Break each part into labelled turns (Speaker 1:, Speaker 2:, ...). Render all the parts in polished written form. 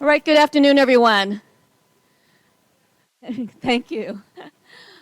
Speaker 1: All right, good afternoon, everyone. Thank you.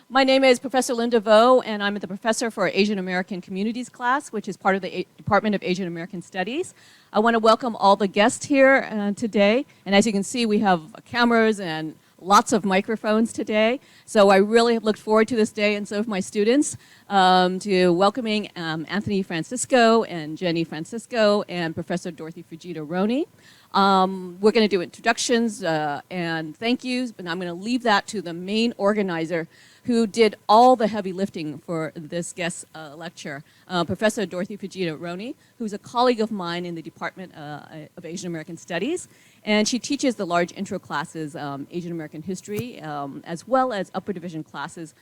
Speaker 1: My name is Professor Linda Vo, and I'm the professor for Asian American Communities class, which is part of the Department of Asian American Studies. I want to welcome all the guests here today, and as you can see, we have cameras and lots of microphones today. So I really have looked forward to this day, and so have my students, to welcoming Anthony Francisco and Jenny Francisco and Professor Dorothy Fujita Roney. We're going to do introductions and thank yous, but I'm going to leave that to the main organizer who did all the heavy lifting for this guest lecture, Professor Dorothy Fujita Roney, who's a colleague of mine in the Department of Asian American Studies. And she teaches the large intro classes, Asian American History, as well as upper division classes,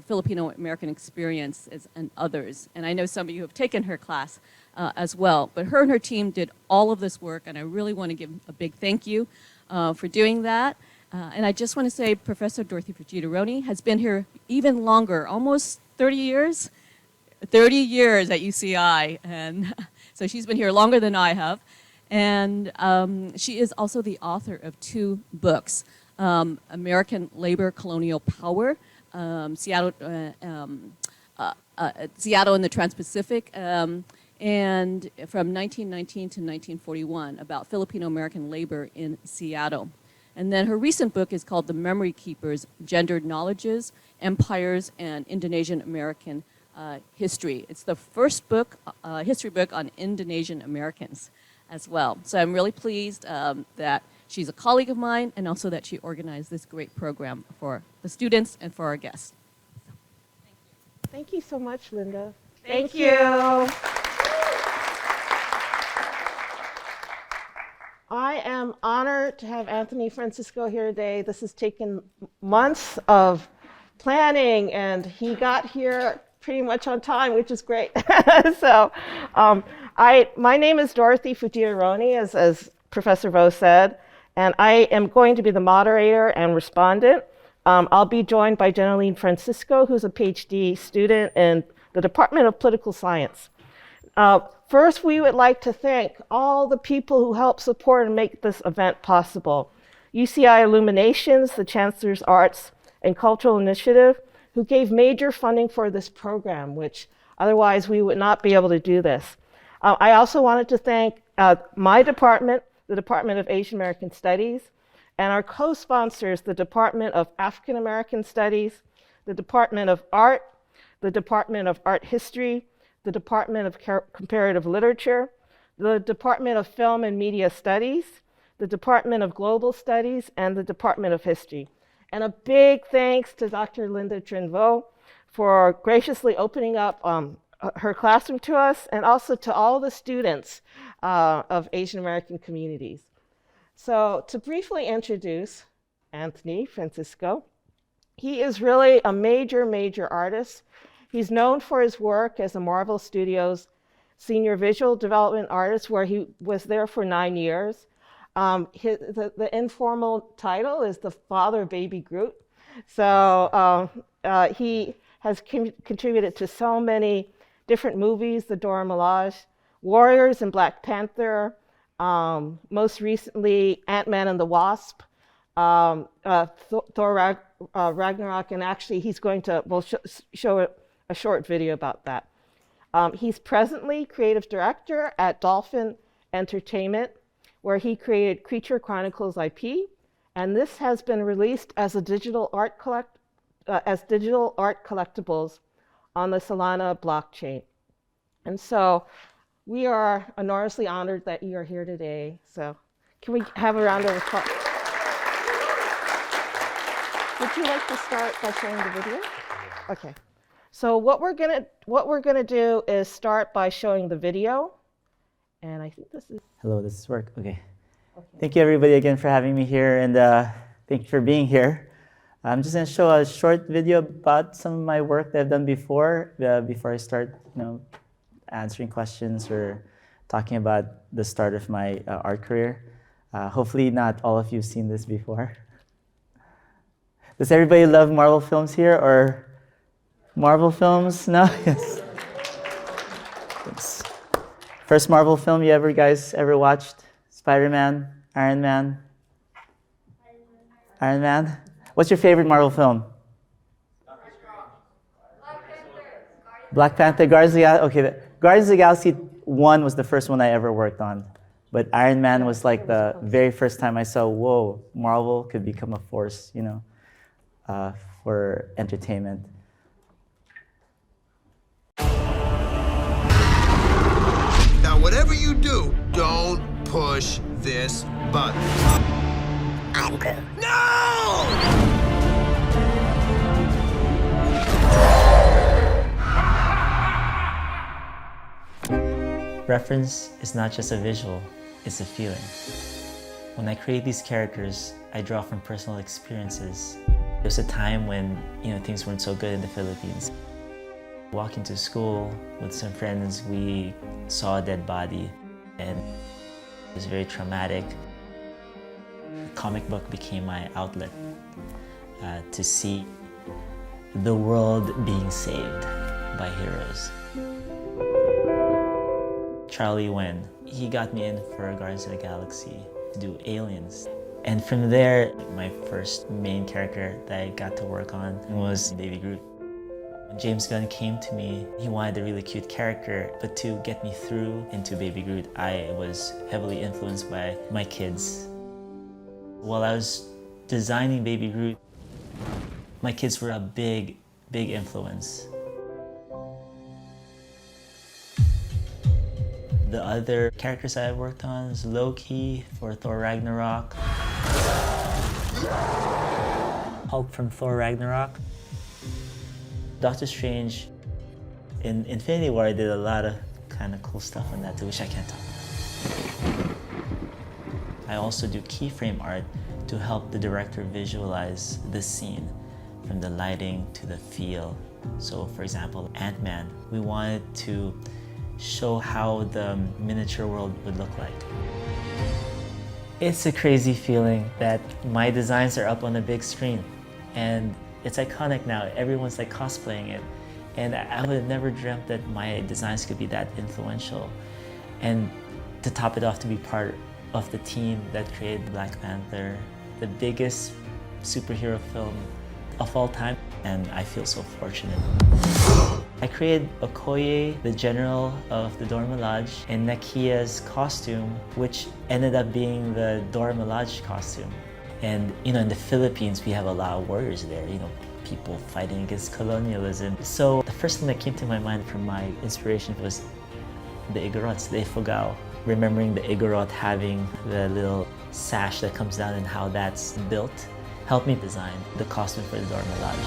Speaker 1: Filipino American Experience and others. And I know some of you have taken her class as well. But her and her team did all of this work, and I really want to give a big thank you for doing that. And I just want to say Professor Dorothy Fujita Roney has been here even longer, almost 30 years. 30 years at UCI, and so she's been here longer than I have. And she is also the author of 2 books, American Labor Colonial Power, Seattle and the Trans-Pacific, and from 1919 to 1941, about Filipino-American labor in Seattle. And then her recent book is called The Memory Keepers, Gendered Knowledges, Empires, and Indonesian American History. It's the first book, history book on Indonesian Americans as well. So I'm really pleased that she's a colleague of mine and also that she organized this great program for the students and for our guests.
Speaker 2: Thank you so much, Linda.
Speaker 1: Thank you.
Speaker 2: I am honored to have Anthony Francisco here today. This has taken months of planning, and he got here pretty much on time, which is great. So my name is Dorothy Fujita Roney, as Professor Vo said, and I am going to be the moderator and respondent. I'll be joined by Jeneline Francisco, who's a PhD student in the Department of Political Science. First, we would like to thank all the people who helped support and make this event possible. UCI Illuminations, the Chancellor's Arts and Cultural Initiative, who gave major funding for this program, which otherwise we would not be able to do this. I also wanted to thank my department, the Department of Asian American Studies, and our co-sponsors, the Department of African American Studies, the Department of Art, the Department of Art History, the Department of Comparative Literature, the Department of Film and Media Studies, the Department of Global Studies, and the Department of History. And a big thanks to Dr. Linda Trinh Vo for graciously opening up her classroom to us, and also to all the students of Asian American communities. So to briefly introduce Anthony Francisco, he is really a major artist. He's known for his work as a Marvel Studios senior visual development artist, where he was there for 9 years. The informal title is the father of Baby Groot. So he has contributed to so many different movies, The Dora Milaje, Warriors, and Black Panther. Most recently, Ant-Man and the Wasp, Thor Ragnarok, and actually we'll show a short video about that. He's presently creative director at Dolphin Entertainment, where he created Creature Chronicles IP, and this has been released as a digital art collectibles on the Solana blockchain. And so we are enormously honored that you are here today. So can we have a round of applause? Would you like to start by showing the video? Okay. So what we're gonna do is start by showing the video, and I think this is.
Speaker 3: Hello, this is work. Okay. Thank you everybody again for having me here, and thank you for being here. I'm just gonna show a short video about some of my work that I've done before I start, answering questions or talking about the start of my art career. Hopefully, not all of you have seen this before. Does everybody love Marvel films here, or? Marvel films? No? Yes. Thanks. First Marvel film you guys ever watched? Spider-Man, Iron Man, Iron Man. What's your favorite Marvel film? Black Panther, Guardians of the Galaxy. Okay, Guardians of the Galaxy 1 was the first one I ever worked on. But Iron Man was like the very first time I saw, whoa, Marvel could become a force, for entertainment.
Speaker 4: Now, whatever you do, don't push this button. I'm Groot. No!
Speaker 3: Reference is not just a visual, it's a feeling. When I create these characters, I draw from personal experiences. There was a time when, things weren't so good in the Philippines. Walking to school with some friends, we saw a dead body, and it was very traumatic. The comic book became my outlet to see the world being saved by heroes. Charlie Wen, he got me in for Guardians of the Galaxy to do Aliens. And from there, my first main character that I got to work on was Baby Groot. When James Gunn came to me, he wanted a really cute character, but to get me through into Baby Groot, I was heavily influenced by my kids. While I was designing Baby Groot, my kids were a big, big influence. The other characters I've worked on is Loki for Thor Ragnarok, Hulk from Thor Ragnarok, Doctor Strange. In Infinity War, I did a lot of kind of cool stuff on that too, which I can't talk about. I also do keyframe art to help the director visualize the scene, from the lighting to the feel. So for example, Ant-Man, we wanted to show how the miniature world would look like. It's a crazy feeling that my designs are up on a big screen, and it's iconic now. Everyone's like cosplaying it, and I would have never dreamt that my designs could be that influential. And to top it off, to be part of the team that created Black Panther, the biggest superhero film of all time, and I feel so fortunate. I created Okoye, the general of the Dora Milaje, and Nakia's costume, which ended up being the Dora Milaje costume. And in the Philippines, we have a lot of warriors there, people fighting against colonialism. So the first thing that came to my mind from my inspiration was the Igorots, the Ifugao. Remembering the Igorot having the little sash that comes down and how that's built helped me design the costume for the Dora Milaje.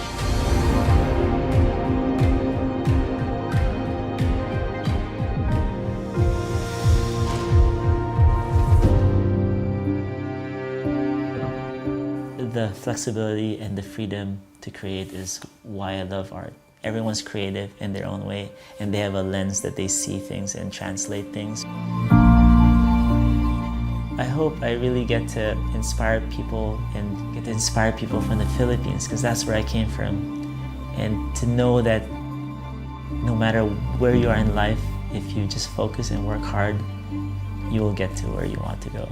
Speaker 3: The flexibility and the freedom to create is why I love art. Everyone's creative in their own way, and they have a lens that they see things and translate things. I hope I really get to inspire people and get to inspire people from the Philippines, because that's where I came from. And to know that no matter where you are in life, if you just focus and work hard, you will get to where you want to go.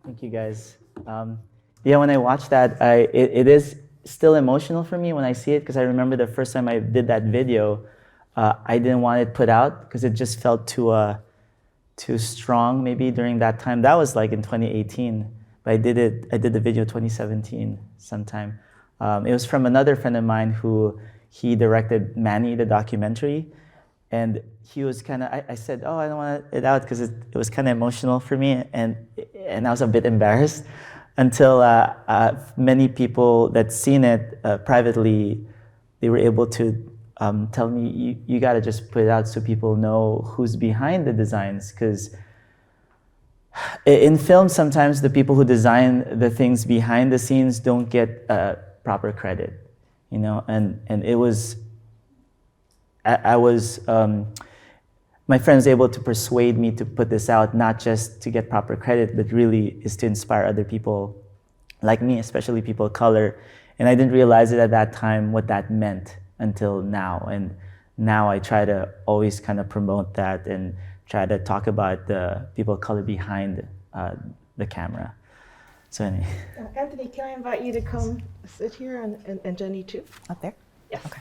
Speaker 3: Thank you, guys. When I watch that, it is still emotional for me when I see it, because I remember the first time I did that video, I didn't want it put out because it just felt too strong maybe during that time. That was like in 2018, but I did the video 2017 sometime. It was from another friend of mine he directed Manny, the documentary. And he was kind of, I said, I don't want it out because it was kind of emotional for me, and I was a bit embarrassed until many people that seen it privately, they were able to tell me, you got to just put it out so people know who's behind the designs, because in film, sometimes the people who design the things behind the scenes don't get proper credit, and it was, I was my friend was able to persuade me to put this out, not just to get proper credit, but really is to inspire other people like me, especially people of color. And I didn't realize it at that time what that meant until now. And now I try to always kind of promote that and try to talk about the people of color behind the camera. So anyway.
Speaker 2: Anthony, can I invite you to come sit here and Jenny too?
Speaker 5: Up there?
Speaker 2: Yes.
Speaker 5: Okay.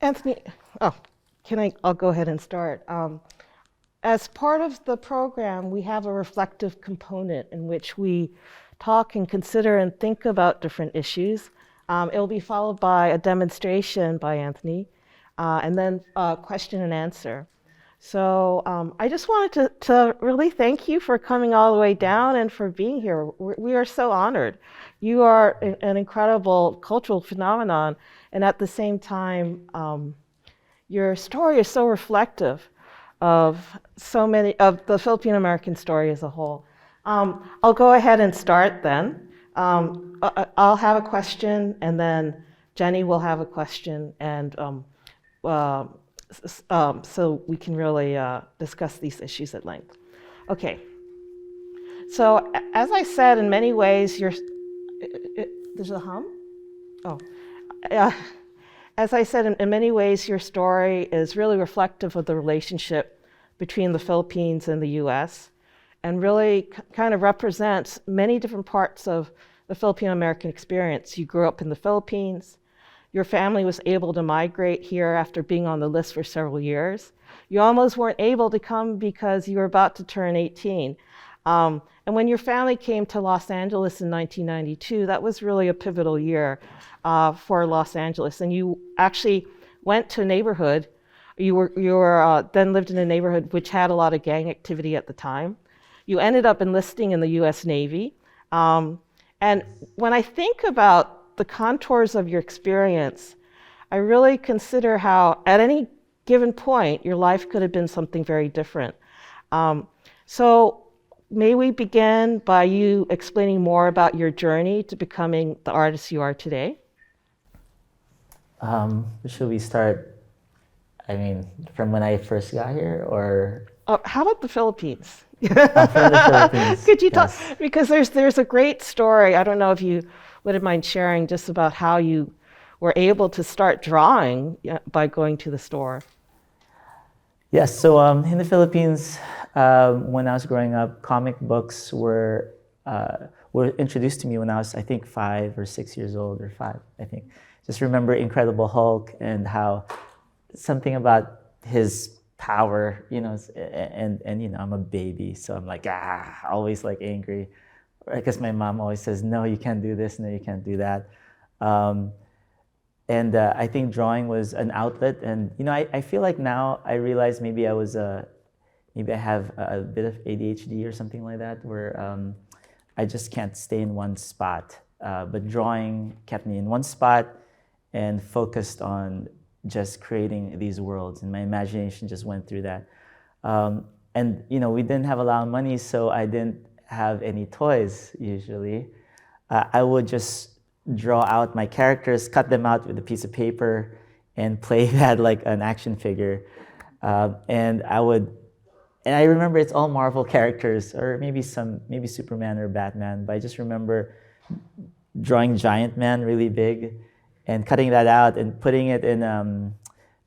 Speaker 2: Anthony, I'll go ahead and start. As part of the program, we have a reflective component in which we talk and consider and think about different issues. It will be followed by a demonstration by Anthony, and then a question and answer. So I just wanted to really thank you for coming all the way down and for being here. We are so honored. You are an incredible cultural phenomenon, and at the same time, your story is so reflective of so many of the Filipino American story as a whole. I'll go ahead and start then. I'll have a question, and then Jenny will have a question, and so we can really discuss these issues at length. Okay. So as I said, in many ways, there's a hum? Oh. As I said, in many ways, your story is really reflective of the relationship between the Philippines and the U.S. and really kind of represents many different parts of the Filipino American experience. You grew up in the Philippines. Your family was able to migrate here after being on the list for several years. You almost weren't able to come because you were about to turn 18. And when your family came to Los Angeles in 1992, that was really a pivotal year for Los Angeles. And you actually went to a neighborhood. You were then lived in a neighborhood which had a lot of gang activity at the time. You ended up enlisting in the U.S. Navy. And when I think about the contours of your experience, I really consider how at any given point your life could have been something very different. So may we begin by you explaining more about your journey to becoming the artist you are today?
Speaker 3: Should we start, I mean, from when I first got here, or?
Speaker 2: How about the Philippines?
Speaker 3: From the Philippines.
Speaker 2: Could you
Speaker 3: yes.
Speaker 2: talk? Because there's a great story. I don't know if you wouldn't mind sharing just about how you were able to start drawing by going to the store.
Speaker 3: Yes, so in the Philippines, when I was growing up, comic books were introduced to me when I was, I think, 5 or 6 years old, or 5, I think. Just remember Incredible Hulk and how something about his power, you know, and you know, I'm a baby, so I'm like, always like angry. Because my mom always says, no, you can't do this, no, you can't do that. And I think drawing was an outlet. And, you know, I feel like now I realize maybe maybe I have a bit of ADHD or something like that, where I just can't stay in one spot. But drawing kept me in one spot and focused on just creating these worlds. And my imagination just went through that. And, you know, we didn't have a lot of money, so I didn't have any toys usually. I would just draw out my characters, cut them out with a piece of paper, and play that like an action figure. And I remember it's all Marvel characters, or maybe Superman or Batman, but I just remember drawing Giant Man really big and cutting that out and putting it in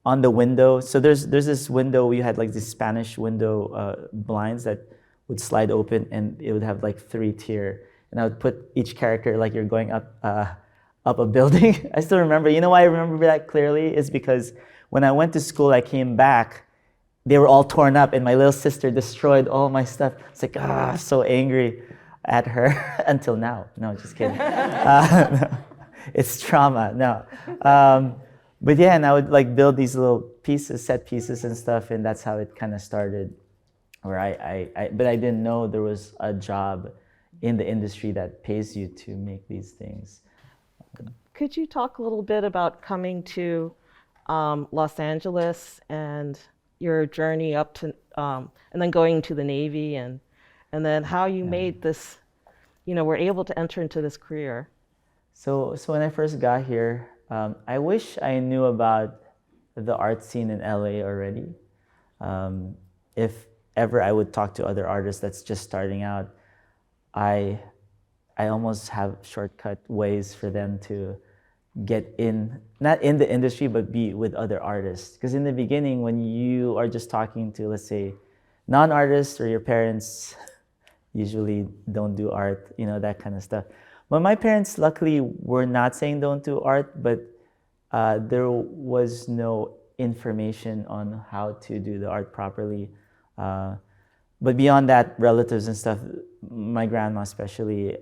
Speaker 3: on the window. So there's this window, we had like this Spanish window blinds that would slide open, and it would have like 3-tier. And I would put each character like you're going up a building. I still remember. You know why I remember that clearly? Is because when I went to school, I came back, they were all torn up, and my little sister destroyed all my stuff. It's like, so angry at her until now. No, just kidding. No. It's trauma. No. But yeah, and I would like build these little pieces, set pieces and stuff, and that's how it kind of started. Where but I didn't know there was a job in the industry that pays you to make these things.
Speaker 2: Could you talk a little bit about coming to Los Angeles and your journey up to, and then going to the Navy, and then how you made this, were able to enter into this career?
Speaker 3: So when I first got here, I wish I knew about the art scene in LA already. If ever I would talk to other artists that's just starting out, I almost have shortcut ways for them to get in, not in the industry, but be with other artists. Because in the beginning, when you are just talking to, let's say, non-artists or your parents usually don't do art, that kind of stuff. But my parents, luckily, were not saying don't do art, but there was no information on how to do the art properly. But beyond that, relatives and stuff, my grandma especially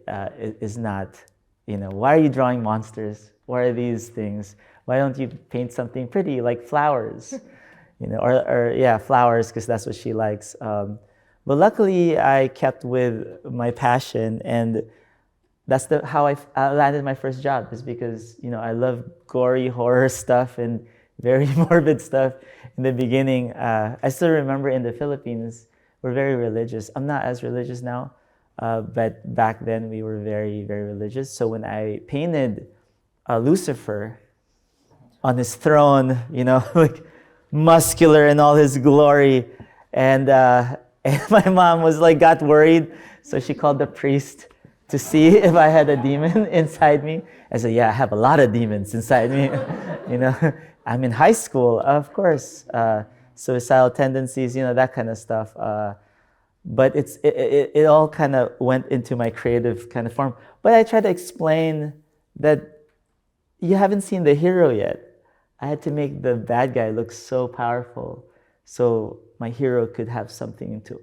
Speaker 3: is not, why are you drawing monsters? What are these things? Why don't you paint something pretty like flowers? Or flowers, because that's what she likes. But luckily, I kept with my passion, and that's how I landed my first job, is because, I love gory horror stuff and very morbid stuff. In the beginning, I still remember in the Philippines, we're very religious. I'm not as religious now, but back then we were very, very religious. So when I painted Lucifer on his throne, like muscular in all his glory, and my mom was like, got worried, so she called the priest to see if I had a demon inside me. I said, yeah, I have a lot of demons inside me. I'm in high school, of course. Suicidal tendencies, that kind of stuff. But it all kind of went into my creative kind of form. But I tried to explain that you haven't seen the hero yet. I had to make the bad guy look so powerful, so my hero could have something to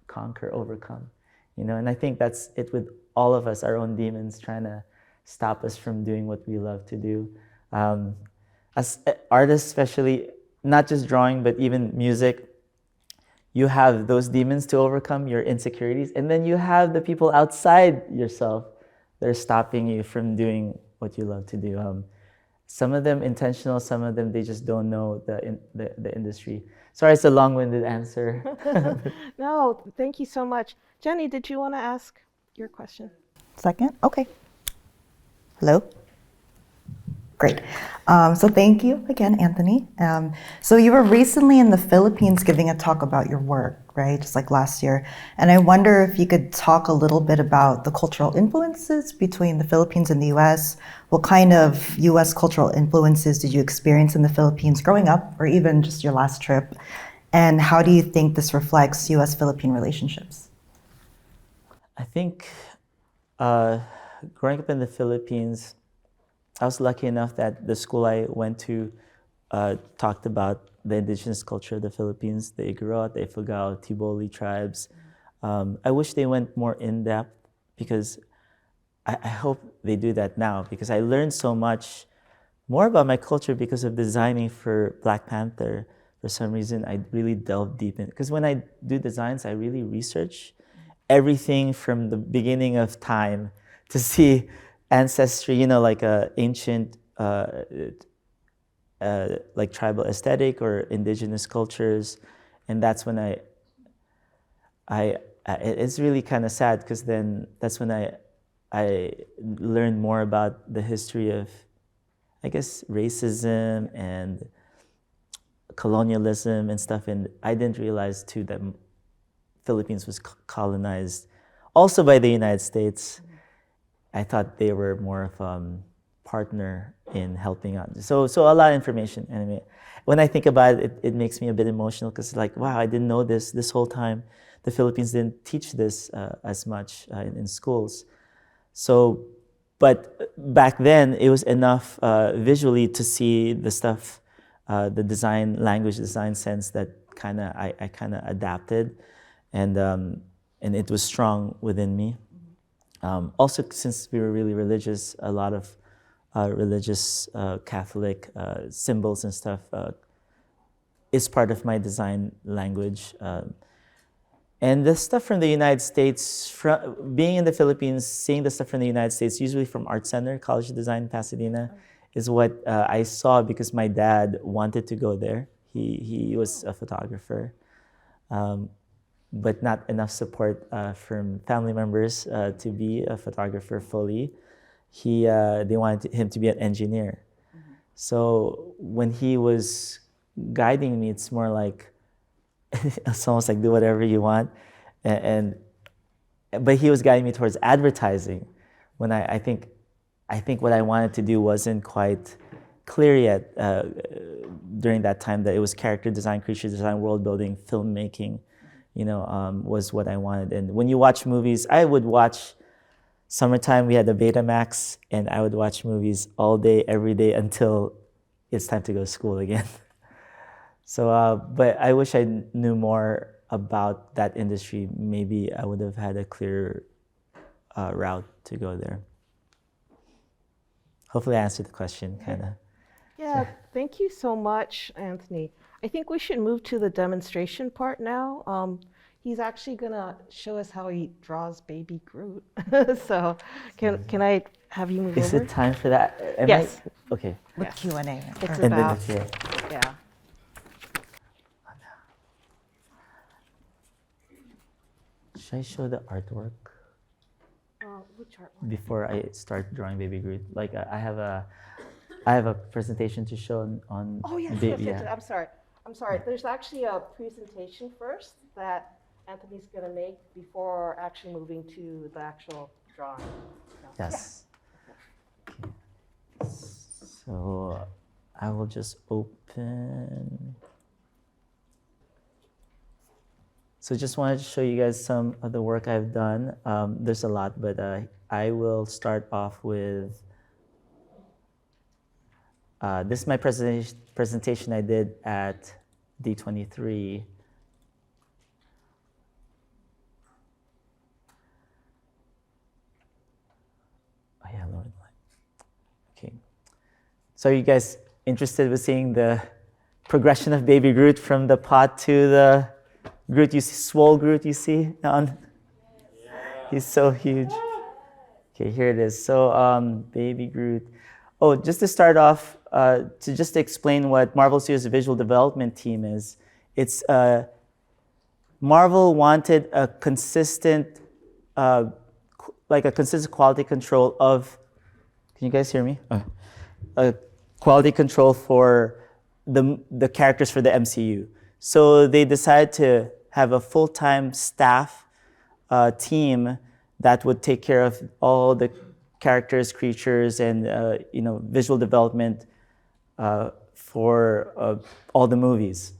Speaker 3: conquer, overcome. And I think that's it with all of us, our own demons trying to stop us from doing what we love to do. As artists, especially, not just drawing, but even music, you have those demons to overcome, your insecurities, and then you have the people outside yourself that are stopping you from doing what you love to do. Some of them intentional, some of them they just don't know the industry. Sorry, it's a long-winded answer.
Speaker 2: No, thank you so much. Jenny, did you want to ask your question?
Speaker 5: Second? Okay. Hello? Great. So thank you again, Anthony. So you were recently in the Philippines giving a talk about your work, right? Just like last year. And I wonder if you could talk a little bit about the cultural influences between the Philippines and the US. What kind of US cultural influences did you experience in the Philippines growing up, or even just your last trip? And how do you think this reflects US-Philippine relationships?
Speaker 3: I think growing up in the Philippines, I was lucky enough that the school I went to talked about the indigenous culture of the Philippines, the Igorot, the Ifugao, Tiboli tribes. I wish they went more in depth, because I hope they do that now, because I learned so much more about my culture because of designing for Black Panther. For some reason, I really delved deep in, because when I do designs, I really research everything from the beginning of time to see ancestry, like ancient, like tribal aesthetic or indigenous cultures. And that's when it's really kind of sad, because then that's when I learned more about the history of, I guess, racism and colonialism and stuff. And I didn't realize too that Philippines was colonized also by the United States. I thought they were more of a partner in helping out. So a lot of information. Anyway, when I think about it, it makes me a bit emotional, because like, wow, I didn't know this whole time. The Philippines didn't teach this as much in schools. So, but back then it was enough visually to see the stuff, the design language, design sense that I kind of adapted, and it was strong within me. Also, since we were really religious, a lot of religious Catholic symbols and stuff is part of my design language. And the stuff from the United States, being in the Philippines, seeing the stuff from the United States, usually from Art Center, College of Design, Pasadena, is what I saw, because my dad wanted to go there. He was a photographer. But not enough support from family members to be a photographer fully. They wanted him to be an engineer. So when he was guiding me, it's more like it's almost like do whatever you want, and but he was guiding me towards advertising. When I think what I wanted to do wasn't quite clear yet during that time, that it was character design, creature design, world building, filmmaking, was what I wanted. And when you watch movies, I would watch. Summertime, we had the Betamax, and I would watch movies all day, every day until it's time to go to school again. So, but I wish I knew more about that industry. Maybe I would have had a clearer route to go there. Hopefully, I answered the question, kind of.
Speaker 2: Yeah, thank you so much, Anthony. I think we should move to the demonstration part now. He's actually going to show us how he draws Baby Groot. So can I have you move
Speaker 3: Is
Speaker 2: over?
Speaker 3: it time for that?
Speaker 2: Yes.
Speaker 3: Okay.
Speaker 5: With
Speaker 2: Yes.
Speaker 5: Q&A.
Speaker 2: It's
Speaker 3: And then
Speaker 2: about,
Speaker 3: it's here.
Speaker 2: yeah.
Speaker 3: Should I show the artwork
Speaker 2: Which artwork?
Speaker 3: before I start drawing Baby Groot? Like I have a presentation to show on
Speaker 2: Oh, yes,
Speaker 3: Baby.
Speaker 2: yes, yes. I'm sorry. There's actually a presentation first that Anthony's going to make before actually moving to the actual drawing.
Speaker 3: Yes. Okay. So I will just open. So just wanted to show you guys some of the work I've done. There's a lot, but I will start off with. This is my presentation I did at D23. Oh yeah, Lord. Okay. So are you guys interested with seeing the progression of Baby Groot from the pot to the Groot you see, swole Groot you see on? He's so huge. Okay, here it is. So Baby Groot. Oh, just to start off, to just explain what Marvel Studios' visual development team is, it's Marvel wanted a consistent, consistent quality control of. Can you guys hear me? A quality control for the characters for the MCU. So they decided to have a full-time staff team that would take care of all the characters, creatures, and visual development for all the movies.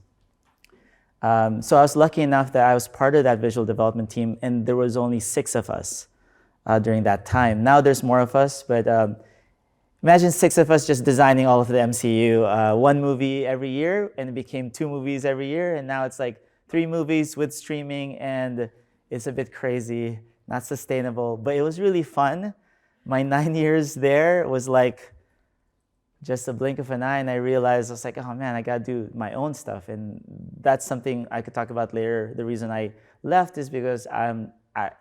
Speaker 3: So I was lucky enough that I was part of that visual development team, and there was only 6 of us during that time. Now there's more of us, but imagine 6 of us just designing all of the MCU. 1 movie every year, and it became 2 movies every year, and now it's like 3 movies with streaming, and it's a bit crazy, not sustainable, but it was really fun. My 9 years there was like just a blink of an eye, and I realized I was like, oh man, I gotta do my own stuff, and that's something I could talk about later. The reason I left is because I'm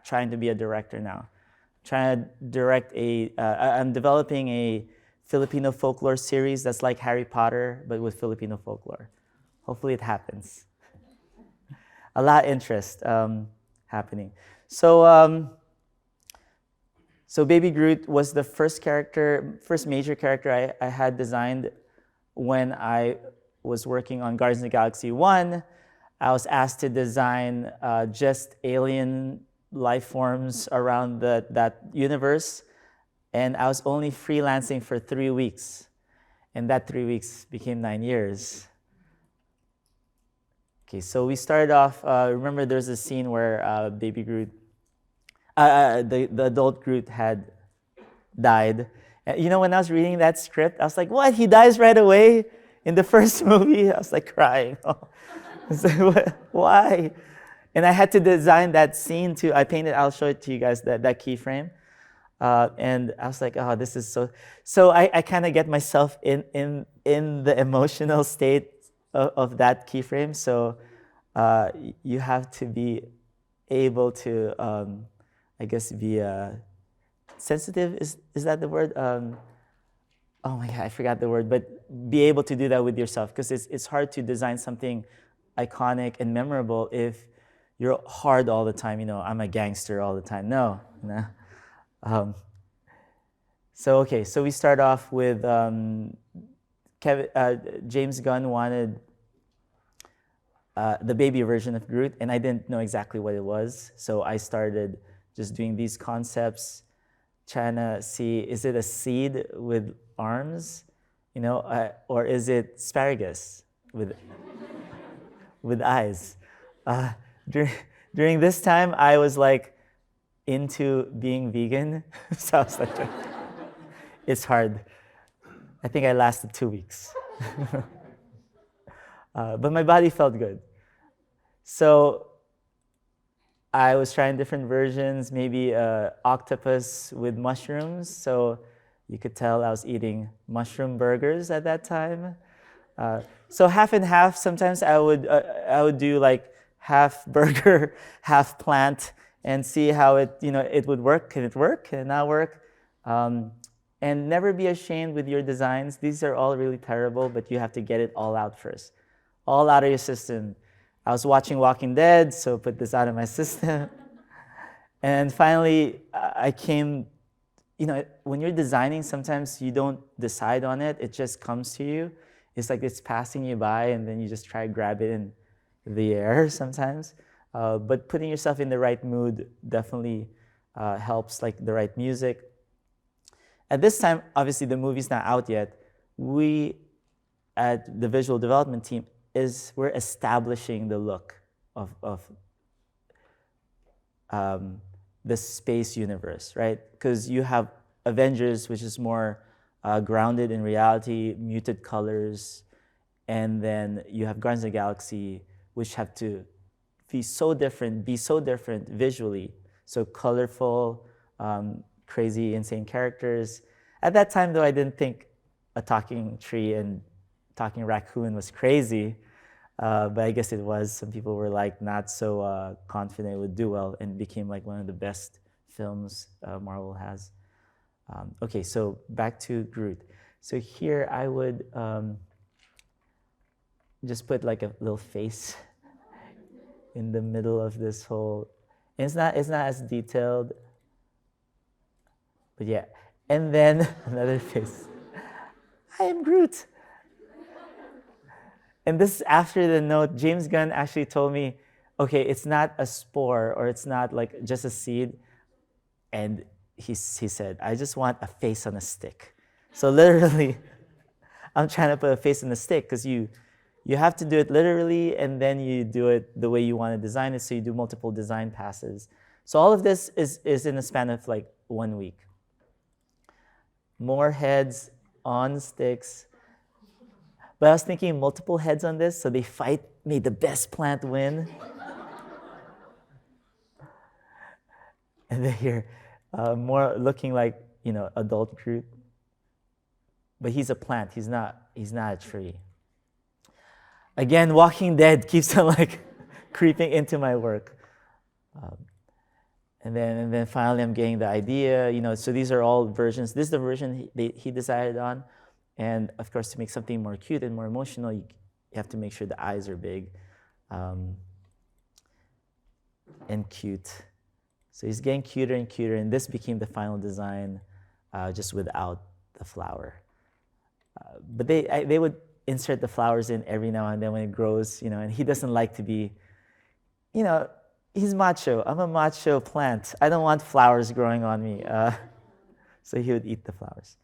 Speaker 3: trying to be a director now. Trying to direct I'm developing a Filipino folklore series that's like Harry Potter, but with Filipino folklore. Hopefully it happens. A lot of interest happening. So Baby Groot was the first major character I had designed when I was working on Guardians of the Galaxy 1. I was asked to design just alien life forms around that universe, and I was only freelancing for 3 weeks, and that 3 weeks became 9 years. Okay, so we started off, remember there's a scene where Baby Groot, the adult Groot had died. And, when I was reading that script, I was like, what, he dies right away in the first movie? I was like crying. I was like, why? And I had to design that scene too. I'll show it to you guys, that keyframe. And I was like, oh, this is so. So I kind of get myself in the emotional state of that keyframe. So you have to be able to, I guess, be sensitive. Is that the word? Oh my God, I forgot the word. But be able to do that with yourself, because it's hard to design something iconic and memorable if you're hard all the time. I'm a gangster all the time. No. So we start off with James Gunn wanted the baby version of Groot, and I didn't know exactly what it was. So I started just doing these concepts, trying to see, is it a seed with arms, or is it asparagus with eyes? During this time, I was like into being vegan, so I was like, it's hard. I think I lasted 2 weeks. But my body felt good. So I was trying different versions, maybe octopus with mushrooms. So you could tell I was eating mushroom burgers at that time. So half and half. Sometimes I would do like half burger, half plant, and see how it would work. Can it work? Can it not work? And never be ashamed with your designs. These are all really terrible, but you have to get it all out first. All out of your system. I was watching Walking Dead, so put this out of my system. And finally, I came, when you're designing, sometimes you don't decide on it. It just comes to you. It's like it's passing you by, and then you just try to grab it in the air sometimes. But putting yourself in the right mood definitely helps, like the right music. At this time, obviously the movie's not out yet. We, at the visual development team, we're establishing the look of the space universe, right? Because you have Avengers, which is more grounded in reality, muted colors, and then you have Guardians of the Galaxy, which have to be so different visually, so colorful, crazy, insane characters. At that time, though, I didn't think a talking tree and talking raccoon was crazy, but I guess it was. Some people were like not so confident it would do well, and became like one of the best films Marvel has. Okay, so back to Groot. So here I would just put like a little face in the middle of this whole. And it's not as detailed, but yeah. And then another face. I am Groot. And this is after the note. James Gunn actually told me, okay, it's not a spore, or it's not like just a seed. And he said, I just want a face on a stick. So literally, I'm trying to put a face on a stick, because you have to do it literally, and then you do it the way you want to design it, so you do multiple design passes. So all of this is in a span of like 1 week. More heads on sticks. But I was thinking multiple heads on this, so they fight, may the best plant win. And then here, more looking like, adult Groot. But he's a plant, he's not a tree. Again, Walking Dead keeps on like creeping into my work. And then finally I'm getting the idea, so these are all versions. This is the version he decided on. And of course, to make something more cute and more emotional, you have to make sure the eyes are big and cute. So he's getting cuter and cuter, and this became the final design just without the flower. But they would insert the flowers in every now and then when it grows, and he doesn't like to be, he's macho. I'm a macho plant. I don't want flowers growing on me. So he would eat the flowers.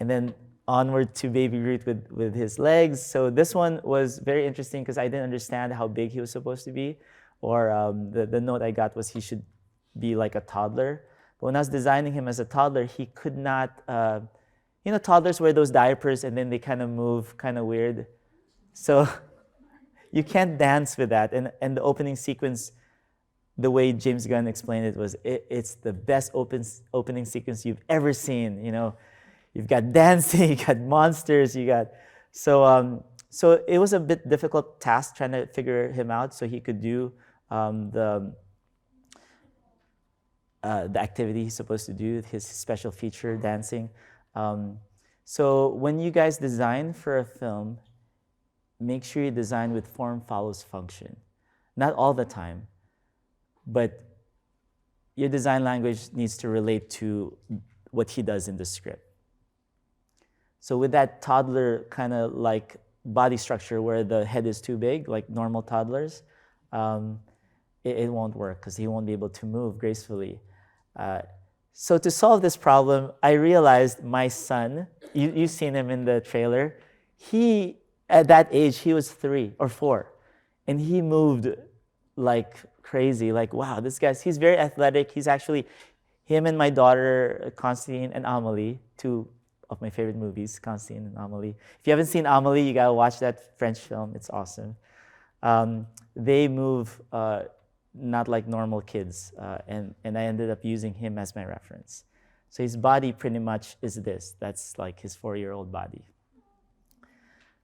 Speaker 3: And then onward to Baby Groot with his legs. So this one was very interesting because I didn't understand how big he was supposed to be. Or the note I got was he should be like a toddler. But when I was designing him as a toddler, he could not, toddlers wear those diapers and then they kind of move kind of weird. So you can't dance with that. And the opening sequence, the way James Gunn explained it was, it's the best opening sequence you've ever seen, You've got dancing, you got monsters, so it was a bit difficult task trying to figure him out so he could do the activity he's supposed to do, his special feature, dancing. So when you guys design for a film, make sure you design with form follows function. Not all the time, but your design language needs to relate to what he does in the script. So with that toddler kind of like body structure where the head is too big, like normal toddlers, it won't work because he won't be able to move gracefully. So to solve this problem, I realized my son, you've seen him in the trailer, he, at that age, he was 3 or 4, and he moved like crazy. Like, wow, he's very athletic. He's actually, him and my daughter, Constantine and Amelie, 2 of my favorite movies, Constantine and Amelie. If you haven't seen Amelie, you gotta watch that French film. It's awesome. They move not like normal kids, and I ended up using him as my reference. So his body pretty much is this. That's like his 4-year-old body.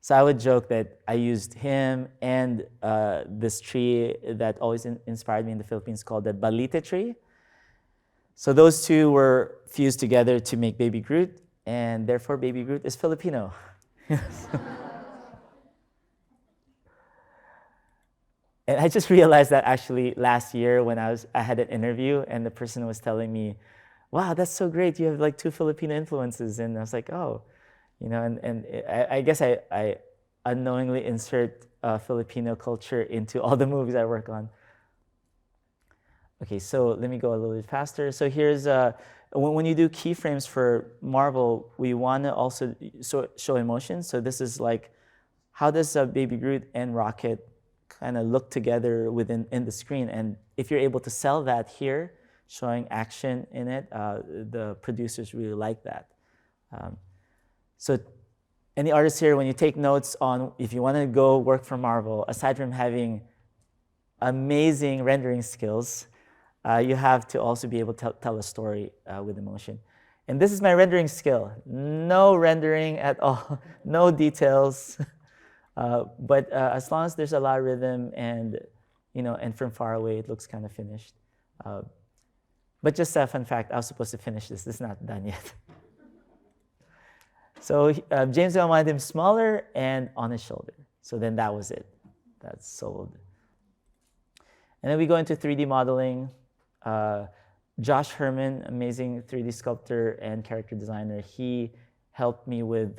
Speaker 3: So I would joke that I used him and this tree that always inspired me in the Philippines called the Balite tree. So those 2 were fused together to make Baby Groot, and therefore Baby Groot is Filipino. And I just realized that actually last year when I had an interview and the person was telling me, wow, that's so great. You have like 2 Filipino influences. And I was like, oh, and I guess I unknowingly insert Filipino culture into all the movies I work on. Okay, so let me go a little bit faster. So here's, when you do keyframes for Marvel, we want to also show emotion. So this is like, how does Baby Groot and Rocket kind of look together in the screen? And if you're able to sell that here, showing action in it, the producers really like that. So any artists here, when you take notes on if you want to go work for Marvel, aside from having amazing rendering skills, you have to also be able to tell a story with emotion. And this is my rendering skill. No rendering at all, no details. But as long as there's a lot of rhythm and, and from far away, it looks kind of finished. But just a fun fact, I was supposed to finish this. This is not done yet. So James Gunn wanted him smaller and on his shoulder. So then that was it. That's sold. And then we go into 3D modeling. Josh Herman, amazing 3D sculptor and character designer, he helped me with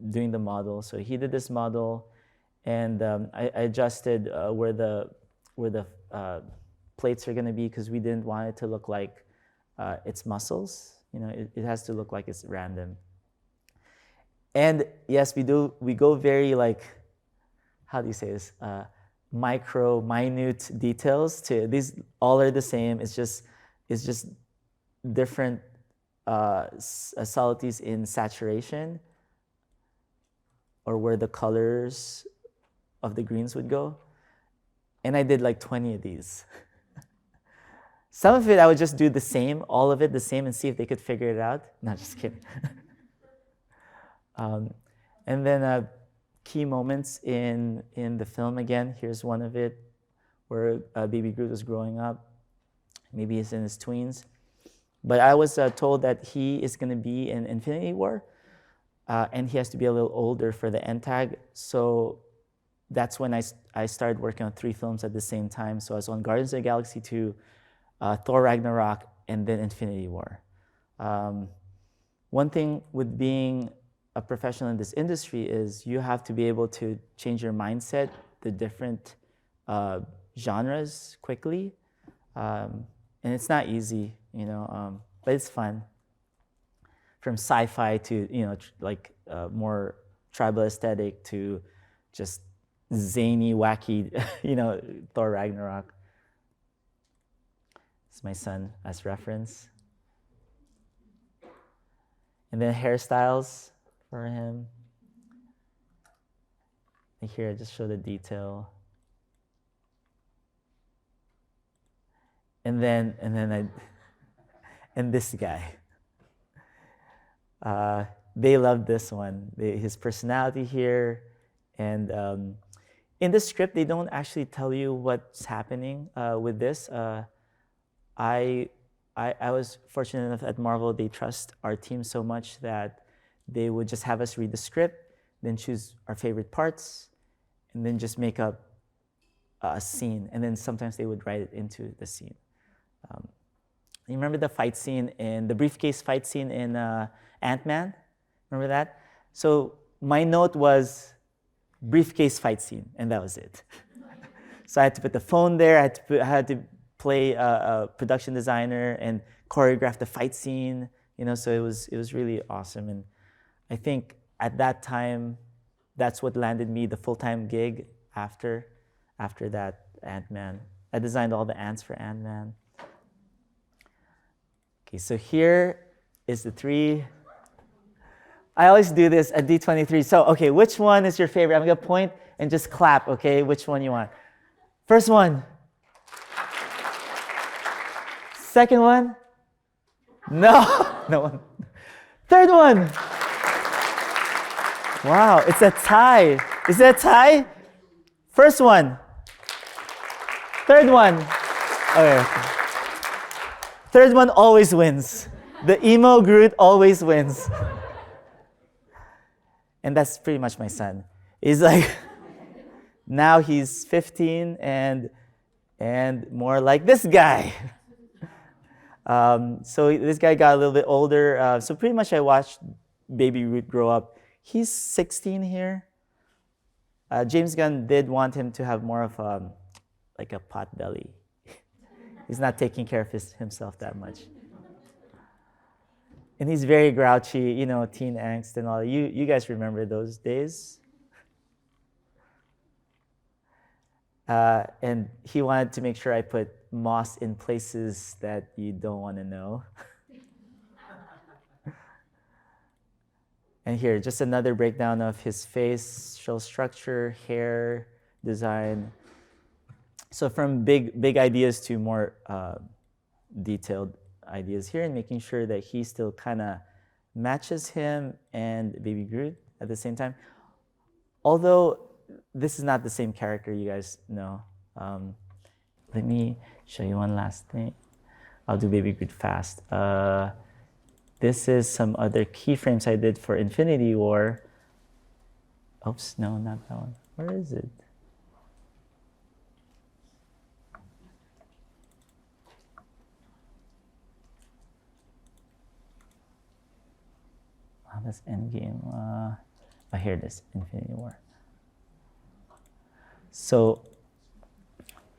Speaker 3: doing the model. So he did this model, and I adjusted where the plates are going to be because we didn't want it to look like it's muscles. It has to look like it's random. And yes, we go very like, how do you say this? Minute details to these. All are the same. It's just different subtleties in saturation, or where the colors of the greens would go. And I did like 20 of these. Some of it I would just do the same, all of it the same, and see if they could figure it out. No, just kidding. And then key moments in the film again. Here's one of it where Baby Groot was growing up. Maybe he's in his tweens. But I was told that he is going to be in Infinity War, and he has to be a little older for the end tag. So that's when I started working on 3 films at the same time. So I was on Guardians of the Galaxy 2, Thor Ragnarok, and then Infinity War. One thing with being a professional in this industry is you have to be able to change your mindset to different genres quickly. And it's not easy, but it's fun. From sci-fi to, like more tribal aesthetic to just zany, wacky, Thor Ragnarok. It's my son as reference. And then hairstyles for him. And here I just show the detail. And this guy. They loved this one. His personality here, and in the script they don't actually tell you what's happening with this. I was fortunate enough at Marvel, they trust our team so much that they would just have us read the script, then choose our favorite parts, and then just make up a scene. And then sometimes they would write it into the scene. You remember the fight scene the briefcase fight scene in Ant-Man? Remember that? So my note was briefcase fight scene, and that was it. So I had to put the phone there. I had to play a production designer and choreograph the fight scene. So it was really awesome. And I think at that time, that's what landed me the full-time gig after that Ant-Man. I designed all the ants for Ant-Man. Okay, so here is the 3. I always do this at D23. So, okay, which one is your favorite? I'm gonna point and just clap, okay? Which one you want? First one. Second one? No, no one. Third one. Wow, it's a tie. Is it a tie? First one. Third one. Okay. Third one always wins. The emo Groot always wins. And that's pretty much my son. He's like, now he's 15 and more like this guy. So this guy got a little bit older. So pretty much I watched Baby Groot grow up. He's 16 here. James Gunn did want him to have more of like a pot belly. He's not taking care of himself that much. And he's very grouchy, teen angst and all. You guys remember those days? And he wanted to make sure I put moss in places that you don't want to know. And here, just another breakdown of his facial structure, hair, design. So from big ideas to more detailed ideas here, and making sure that he still kind of matches him and Baby Groot at the same time. Although this is not the same character, you guys know. Let me show you one last thing. I'll do Baby Groot fast. This is some other keyframes I did for Infinity War. Oops, no, not that one. Where is it? Oh, that's Endgame. Oh, here it is, Infinity War. So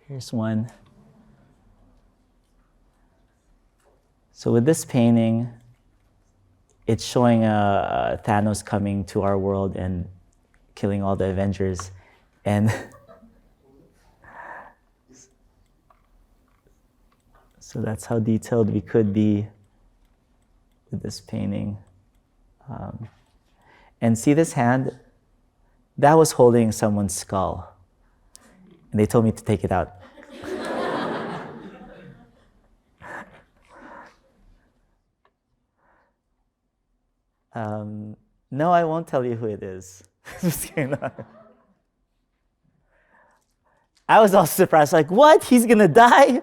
Speaker 3: here's one. So with this painting, it's showing Thanos coming to our world and killing all the Avengers. And so that's how detailed we could be with this painting. And see this hand? That was holding someone's skull. And they told me to take it out. No, I won't tell you who it is. Just kidding. I was also surprised, like, what? He's gonna die?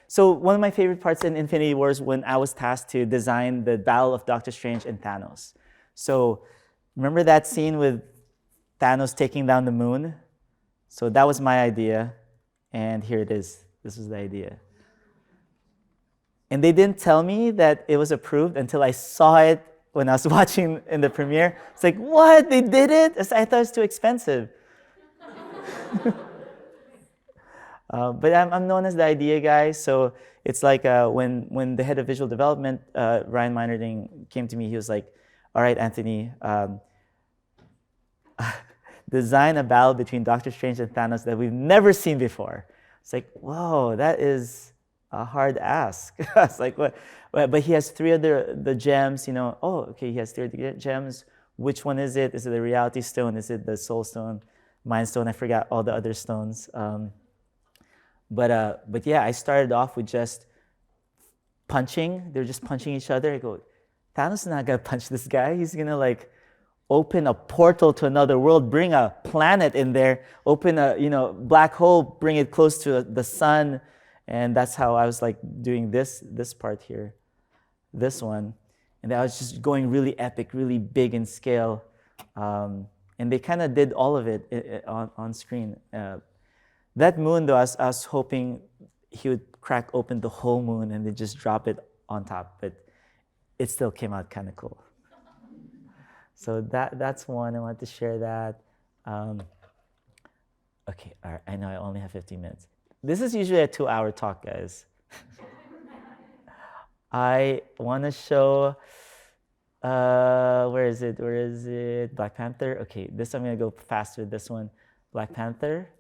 Speaker 3: So one of my favorite parts in Infinity War is when I was tasked to design the battle of Doctor Strange and Thanos. So remember that scene with Thanos taking down the moon? So that was my idea, and here it is. This was the idea. And they didn't tell me that it was approved until I saw it when I was watching in the premiere. It's like, what? They did it? I thought it was too expensive. But I'm known as the idea guy, so it's like when the head of visual development, Ryan Meinerding, came to me, he was like, all right, Anthony, design a battle between Doctor Strange and Thanos that we've never seen before. It's like, whoa, that is a hard ask. I was like, what? But he has 3 of the gems, Oh, okay, he has 3 of the gems. Which one is it? Is it the Reality Stone? Is it the Soul Stone? Mind Stone? I forgot all the other stones. But yeah, I started off with just punching. They're just punching each other. I go, Thanos is not gonna punch this guy. He's gonna open a portal to another world, bring a planet in there, open a black hole, bring it close to the sun, and that's how I was doing this part here, this one, and I was just going really epic, really big in scale, and they kind of did all of it on screen. That moon, though, I was hoping he would crack open the whole moon and then just drop it on top, but it still came out kind of cool. So that's one. I want to share that. Okay, all right, I know I only have 15 minutes. This is usually a 2-hour talk, guys. I want to show, where is it? Black Panther. Okay, this I'm going to go fast with this one. Black Panther.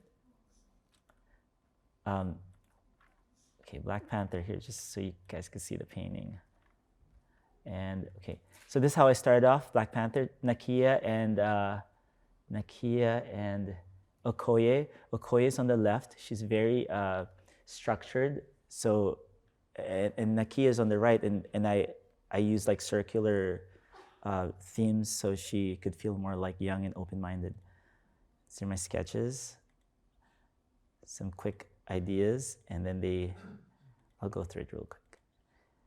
Speaker 3: Okay, Black Panther here, just so you guys can see the painting. And okay, so this is how I started off. Black Panther, Nakia and Okoye. Okoye is on the left. She's very structured. So, and Nakia is on the right. And I use like circular themes so she could feel more like young and open-minded. These are my sketches. Some quick ideas, and then I'll go through it real quick.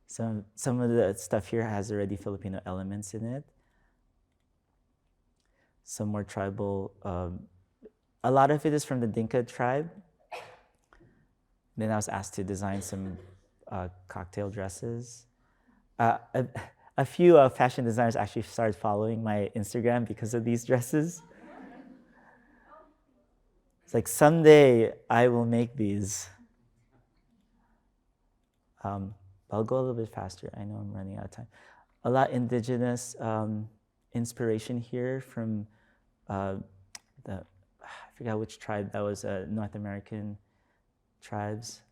Speaker 3: Some of the stuff here has already Filipino elements in it. Some more tribal. A lot of it is from the Dinka tribe. Then I was asked to design some cocktail dresses. A few fashion designers actually started following my Instagram because of these dresses. It's like, someday I will make these. I'll go a little bit faster. I know I'm running out of time. A lot indigenous inspiration here from I forgot which tribe that was, North American tribes.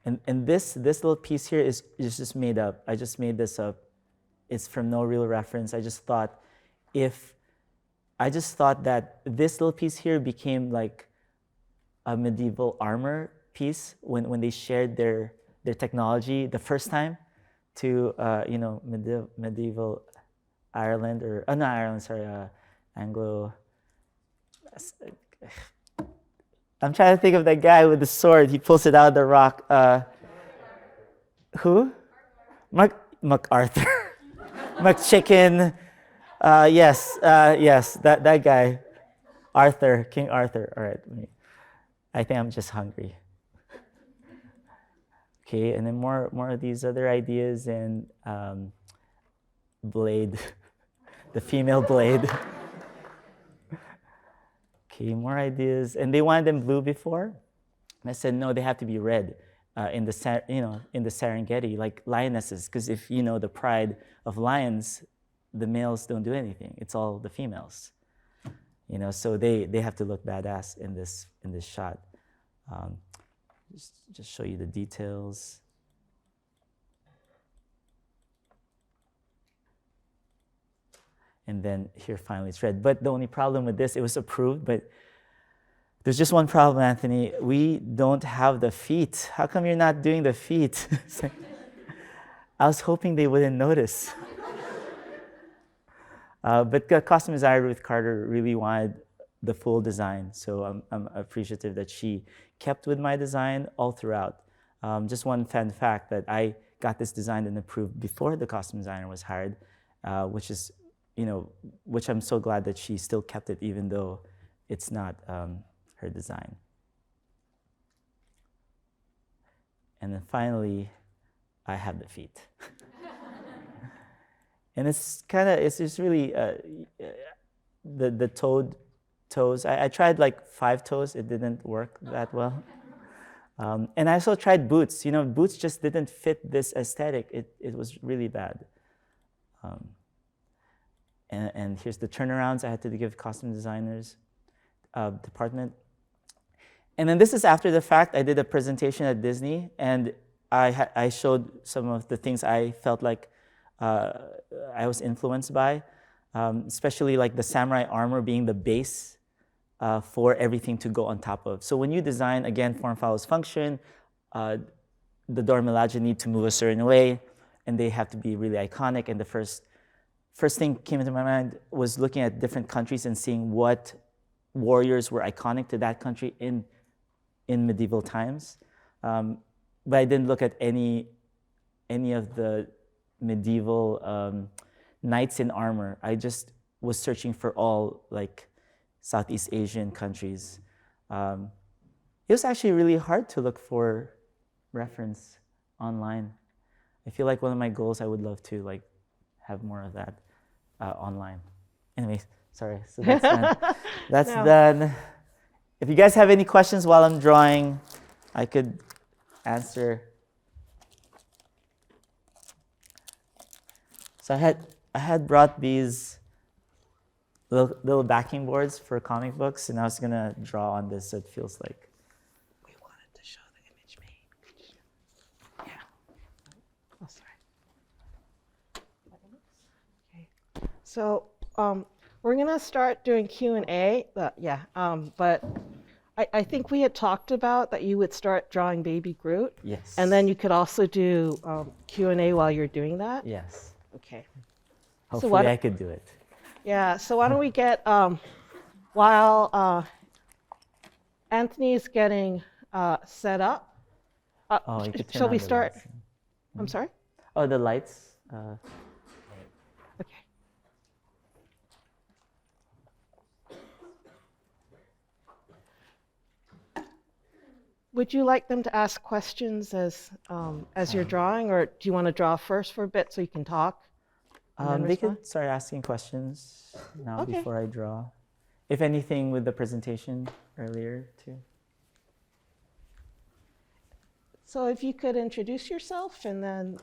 Speaker 3: And this little piece here is just made up. I just made this up. It's from no real reference. I just thought that this little piece here became like a medieval armor piece when they shared their technology the first time to medieval Ireland, or not Ireland, sorry, Anglo. I'm trying to think of that guy with the sword. He pulls it out of the rock. Who? MacArthur. McChicken. Yes, that guy. Arthur, King Arthur. All right, I think I'm just hungry. Okay, and then more of these other ideas, and Blade, the female Blade. Okay, more ideas, and they wanted them blue before. And I said no, they have to be red, in the Serengeti, like lionesses, because if you know the pride of lions, the males don't do anything. It's all the females, So they have to look badass in this shot. Just show you the details. And then here finally it's red. But the only problem with this, it was approved, but there's just one problem, Anthony. We don't have the feet. How come you're not doing the feet? I was hoping they wouldn't notice. But the costume designer, Ruth Carter, really wanted the full design. So I'm appreciative that she kept with my design all throughout. Just one fun fact, that I got this designed and approved before the costume designer was hired, which I'm so glad that she still kept it, even though it's not her design. And then finally, I have the feet. And it's just really the toes. I tried like 5 toes. It didn't work that well. And I also tried boots. Boots just didn't fit this aesthetic. It was really bad. And here's the turnarounds I had to give costume designers department. And then this is after the fact. I did a presentation at Disney, and I showed some of the things I felt like I was influenced by, especially like the samurai armor being the base for everything to go on top of. So when you design, again, form follows function, the Dora Milaje need to move a certain way, and they have to be really iconic. And the first thing came into my mind was looking at different countries and seeing what warriors were iconic to that country in medieval times. But I didn't look at any of the medieval knights in armor. I just was searching for all like Southeast Asian countries. It was actually really hard to look for reference online. I feel like one of my goals, I would love to like have more of that online. Anyways, sorry. So that's done. That's
Speaker 2: No.
Speaker 3: done. If you guys have any questions while I'm drawing, I could answer. So I had brought these little backing boards for comic books, and I was gonna draw on this. So it feels like we wanted to show the image made. Yeah.
Speaker 2: Oh, sorry. Okay. So we're gonna start doing Q&A. But I think we had talked about that you would start drawing Baby Groot,
Speaker 3: Yes.
Speaker 2: and then you could also do Q&A while you're doing that.
Speaker 3: Yes.
Speaker 2: Okay.
Speaker 3: Hopefully
Speaker 2: what-
Speaker 3: I could do it.
Speaker 2: Yeah. So why don't we get while Anthony's getting set up?
Speaker 3: Oh, you could turn
Speaker 2: Shall
Speaker 3: on
Speaker 2: we
Speaker 3: the
Speaker 2: start?
Speaker 3: lights.
Speaker 2: I'm sorry.
Speaker 3: Oh, the lights.
Speaker 2: Okay. Would you like them to ask questions as you're drawing, or do you want to draw first for a bit so you can talk? and then
Speaker 3: They
Speaker 2: respond?
Speaker 3: could start asking questions now
Speaker 2: Okay.
Speaker 3: before I draw. If anything, with the presentation earlier too.
Speaker 2: So if you could introduce yourself and then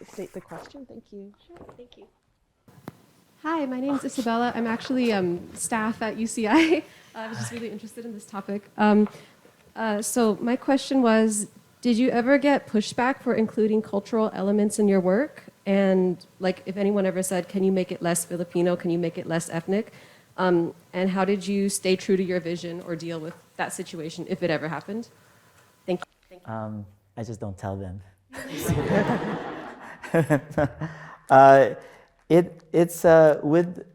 Speaker 2: state the question. Thank you.
Speaker 6: Sure, thank you. Hi, my name is Isabella. I'm actually staff at UCI. I was just really interested in this topic. So my question was, did you ever get pushback for including cultural elements in your work? And like, if anyone ever said, can you make it less Filipino? Can you make it less ethnic? And how did you stay true to your vision or deal with that situation if it ever happened? Thank you.
Speaker 3: I just don't tell them. It's with,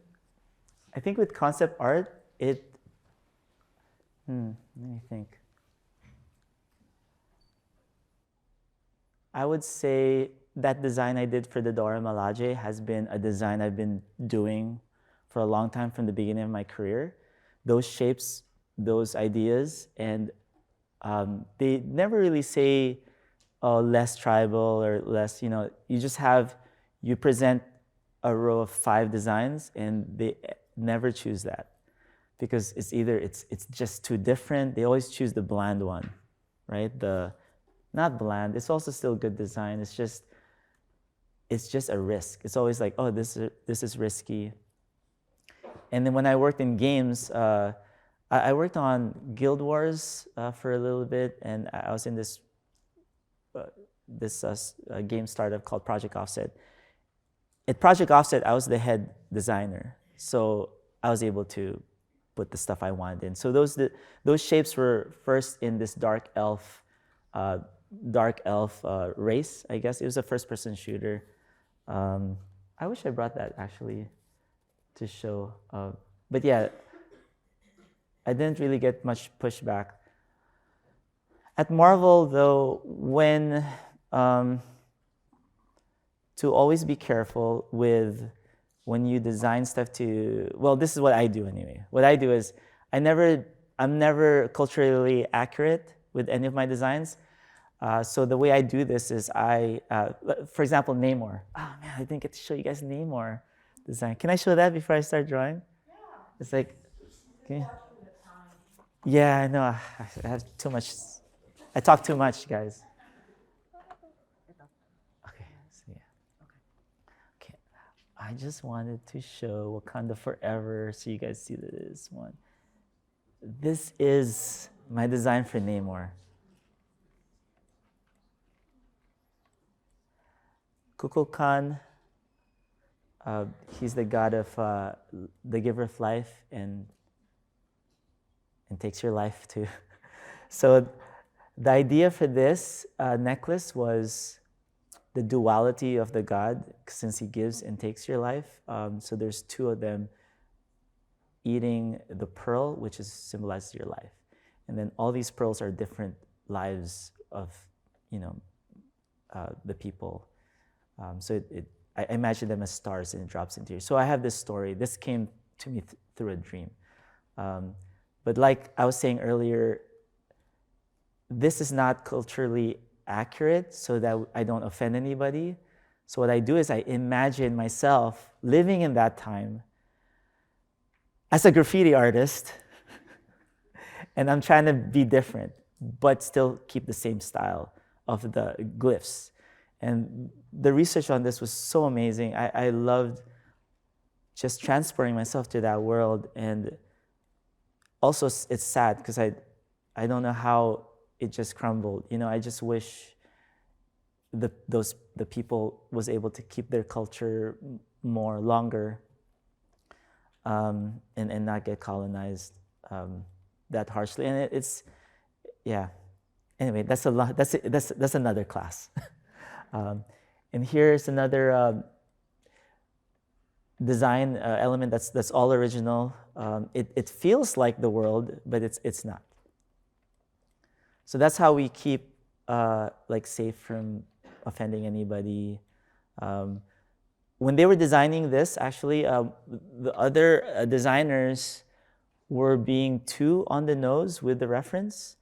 Speaker 3: I think with concept art, let me think. I would say that design I did for the Dora Milaje has been a design I've been doing for a long time from the beginning of my career. Those shapes, those ideas, and they never really say less tribal or less, you just you present a row of 5 designs and they never choose that because it's either it's just too different. They always choose the bland one, right? Not bland, it's also still good design. It's just a risk. It's always like, oh, this is risky. And then when I worked in games, I worked on Guild Wars for a little bit, and I was in this game startup called Project Offset. At Project Offset, I was the head designer, so I was able to put the stuff I wanted in. So those shapes were first in this dark elf race, I guess. It was a first-person shooter. I wish I brought that actually to show. But yeah, I didn't really get much pushback. At Marvel, though, to always be careful with when you design stuff this is what I do anyway. What I do is I'm never culturally accurate with any of my designs. So the way I do this is for example, Namor. Oh man, I didn't get to show you guys Namor design. Can I show that before I start drawing? Yeah. It's like, okay. Yeah, I know. I have too much. I talk too much, guys. Okay, so yeah. Okay. I just wanted to show Wakanda Forever so you guys see this one. This is my design for Namor. Kukulkan, he's the god of the giver of life and takes your life too. So the idea for this necklace was the duality of the god, since he gives and takes your life. So there's 2 of them eating the pearl, which symbolizes your life. And then all these pearls are different lives of, the people. So I imagine them as stars and it drops into you. So I have this story. This came to me through a dream. But like I was saying earlier, this is not culturally accurate so that I don't offend anybody. So what I do is I imagine myself living in that time as a graffiti artist, and I'm trying to be different, but still keep the same style of the glyphs. And the research on this was so amazing. I loved just transporting myself to that world. And also it's sad because I don't know how it just crumbled. You know, I just wish the people was able to keep their culture more longer, and not get colonized that harshly. And it's yeah. Anyway, that's a lot. That's another class. And here's another design element that's all original. It feels like the world, but it's not. So that's how we keep like safe from offending anybody. When they were designing this, actually, the other designers were being too on the nose with the reference.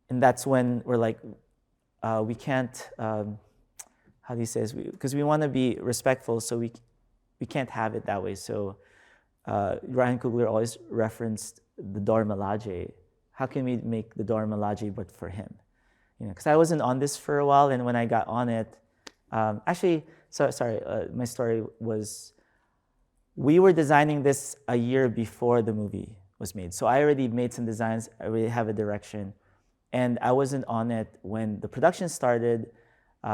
Speaker 3: And that's when we're like, we can't, how do you say this? Because we want to be respectful, so we can't have it that way. So Ryan Coogler always referenced the Dora Milaje. How can we make the Dora Milaje but for him? You know, because I wasn't on this for a while, and when I got on it, actually, my story was, we were designing this a year before the movie was made. So I already made some designs, I already have a direction. And I wasn't on it when the production started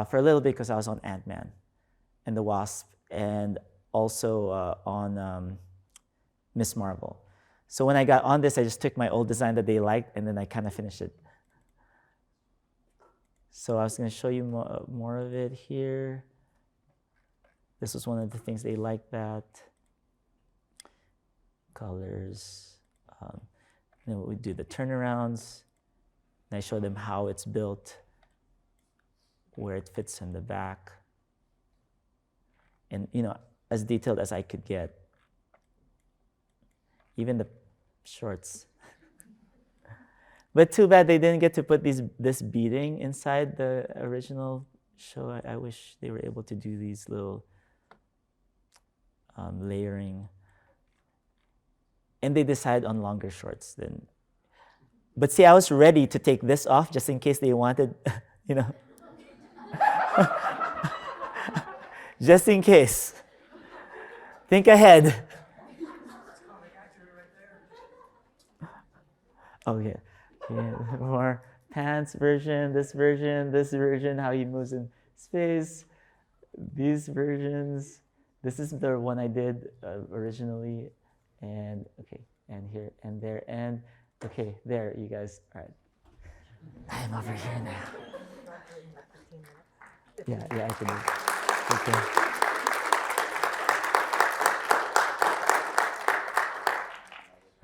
Speaker 3: for a little bit because I was on Ant-Man and the Wasp, and also on Miss Marvel. So when I got on this, I just took my old design that they liked, and then I kind of finished it. So I was going to show you more of it here. This was one of the things they liked, that colors. Then we do the turnarounds. And I show them how it's built, where it fits in the back, and you know, as detailed as I could get. Even the shorts. But too bad they didn't get to put this beading inside the original show. I wish they were able to do these little layering. And they decide on longer shorts than. But see, I was ready to take this off just in case they wanted, you know. Just in case. Think ahead. Oh yeah. More pants version, this version, how he moves in space, these versions. This is the one I did originally, and okay, and here and there, and okay, there, you guys. All right, I'm over here now. Yeah, I can do it. Okay.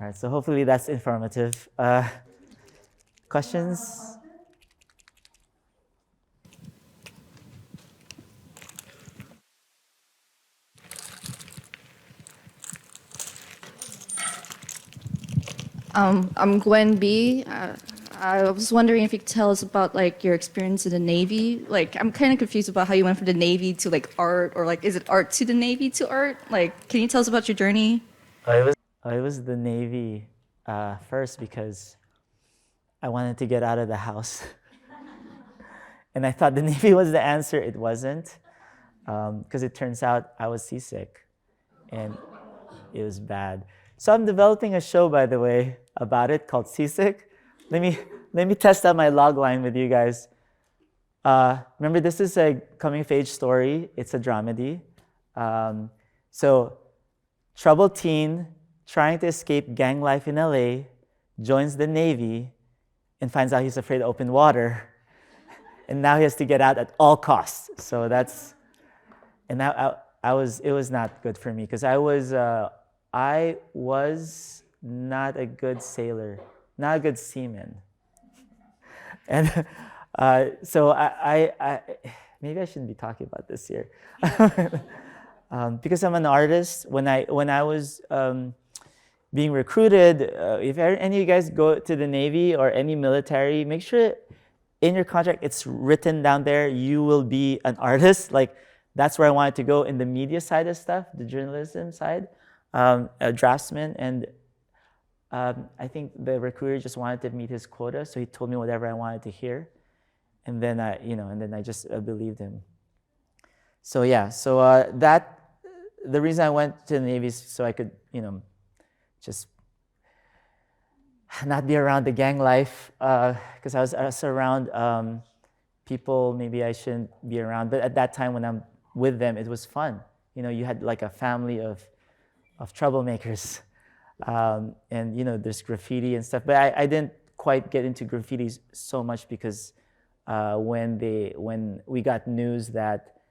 Speaker 3: All right, so hopefully that's informative. Questions?
Speaker 7: I'm Gwen B. I was wondering if you could tell us about like your experience in the Navy. Like, I'm kind of confused about how you went from the Navy to like art, or like, is it art to the Navy to art? Like, can you tell us about your journey?
Speaker 3: I was the Navy first because I wanted to get out of the house. And I thought the Navy was the answer. It wasn't, because it turns out I was seasick, and it was bad. So I'm developing a show, by the way, about it called Seasick. Let me test out my log line with you guys. Remember, this is a coming-of-age story. It's a dramedy. So, troubled teen trying to escape gang life in LA, joins the Navy, and finds out he's afraid of open water. And now he has to get out at all costs. So that's, and now it was not good for me, because I was not a good sailor, not a good seaman. And so I maybe I shouldn't be talking about this here. Because I'm an artist. When I was being recruited, if any of you guys go to the Navy or any military, make sure in your contract, it's written down there, you will be an artist. Like, that's where I wanted to go in the media side of stuff, the journalism side, a draftsman. And I think the recruiter just wanted to meet his quota, so he told me whatever I wanted to hear. And then I just believed him. So yeah, the reason I went to the Navy is so I could, just not be around the gang life, because I was around people maybe I shouldn't be around. But at that time when I'm with them, it was fun. You had like a family of troublemakers, and there's graffiti and stuff. But I didn't quite get into graffiti so much because when we got news that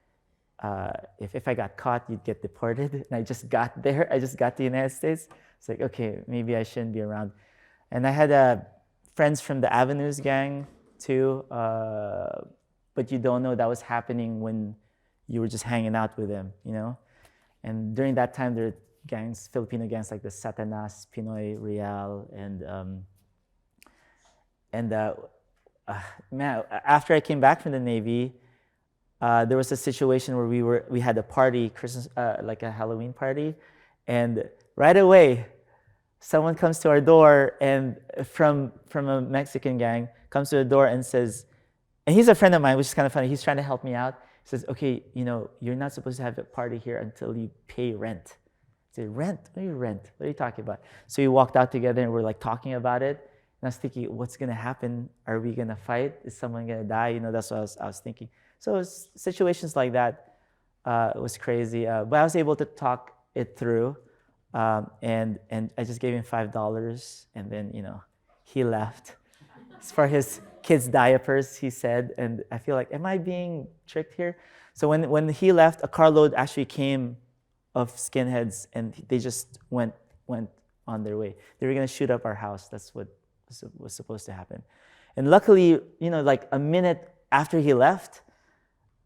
Speaker 3: if I got caught, you'd get deported, and I just got to the United States. It's like, okay, maybe I shouldn't be around. And I had friends from the Avenues gang too, but you don't know that was happening when you were just hanging out with them, And during that time, there were gangs, Filipino gangs like the Satanas, Pinoy Real, man, after I came back from the Navy, there was a situation where we had a party, Christmas, like a Halloween party, and right away, someone comes to our door, and from a Mexican gang comes to the door and says, and he's a friend of mine, which is kind of funny. He's trying to help me out. He says, okay, you're not supposed to have a party here until you pay rent. I said, rent? What do you rent? What are you talking about? So we walked out together and we're like talking about it. And I was thinking, what's gonna happen? Are we gonna fight? Is someone gonna die? That's what I was thinking. So situations like that was crazy. But I was able to talk it through. And I just gave him $5, and then he left. It's for his kids' diapers, he said, and I feel like, am I being tricked here? So when he left, a carload actually came of skinheads, and they just went on their way. They were gonna shoot up our house. That's what was supposed to happen. And luckily, like a minute after he left,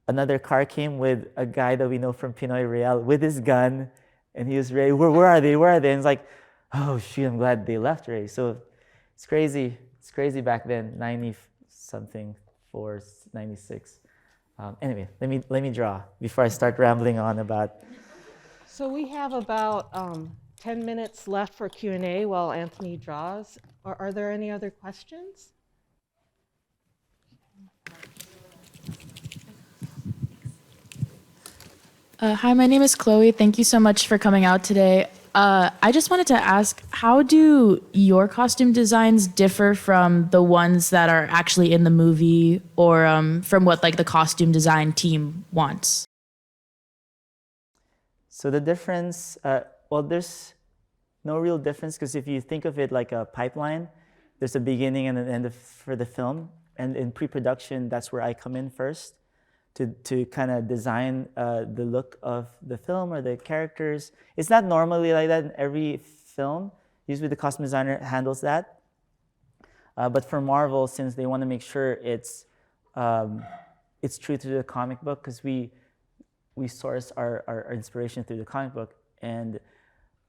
Speaker 3: another car came with a guy that we know from Pinoy Real with his gun. And he was ready. Where are they? Where are they? And it's like, oh shoot, I'm glad they left already. So it's crazy. It's crazy back then, 90-something, 96. Anyway, let me draw before I start rambling on about.
Speaker 2: So we have about 10 minutes left for Q&A while Anthony draws. Are there any other questions?
Speaker 8: Hi, my name is Chloe. Thank you so much for coming out today. I just wanted to ask, how do your costume designs differ from the ones that are actually in the movie, or from what like the costume design team wants?
Speaker 3: So the difference, there's no real difference, because if you think of it like a pipeline, there's a beginning and an end for the film. And in pre-production, that's where I come in first to kind of design the look of the film or the characters. It's not normally like that in every film. Usually the costume designer handles that. But for Marvel, since they want to make sure it's true to the comic book, because we source our inspiration through the comic book. And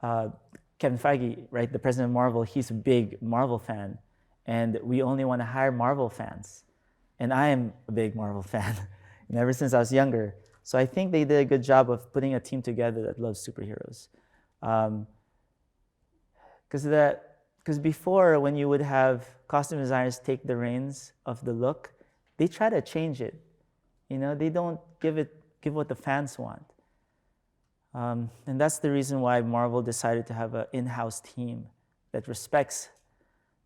Speaker 3: Kevin Feige, right, the president of Marvel, he's a big Marvel fan. And we only want to hire Marvel fans. And I am a big Marvel fan. And ever since I was younger. So I think they did a good job of putting a team together that loves superheroes. Because before, when you would have costume designers take the reins of the look, they try to change it. They don't give what the fans want. And that's the reason why Marvel decided to have an in-house team that respects